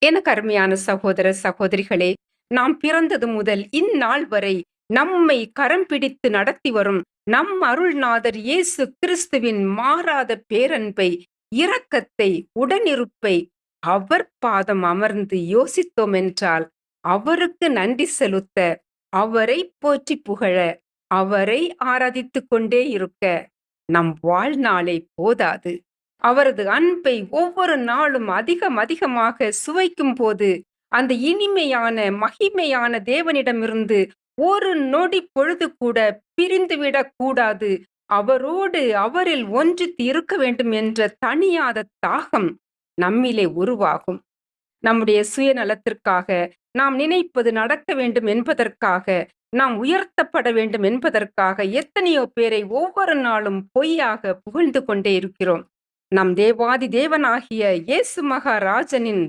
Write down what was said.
எனக்கு அருமையான சகோதர சகோதரிகளே, நாம் பிறந்தது முதல் இந்நாள் வரை நம்மை கரம் பிடித்து நடத்தி வரும் நம் அருள்நாதர் இயேசு கிறிஸ்துவின் மாறாத பேரன்பை, இரக்கத்தை, உடனிருப்பை அவர் பாதம் அமர்ந்து யோசித்தோம் என்றால், அவருக்கு நன்றி செலுத்த, அவரை போற்றி புகழ, அவரை ஆராதித்துக் கொண்டே இருக்க நம் வாழ்நாளே போதாது. அவரது அன்பை ஒவ்வொரு நாளும் அதிகமாக சுவைக்கும் போது, அந்த இனிமையான, மகிமையான தேவனிடமிருந்து ஒரு நொடி பொழுது கூட பிரிந்துவிடக் கூடாது. அவரோடு, அவரில் ஒன்றித்து இருக்க வேண்டும் என்ற தணியாத தாகம் நம்மிலே உருவாகும். நம்முடைய சுயநலத்திற்காக, நாம் நினைப்பது நடக்க வேண்டும் என்பதற்காக, நாம் உயர்த்தப்பட வேண்டும் என்பதற்காக எத்தனையோ பேரை ஒவ்வொரு நாளும் பொய்யாக புகழ்ந்து கொண்டே இருக்கிறோம். நம் தேவாதி தேவனாகிய இயேசு மகாராஜனின்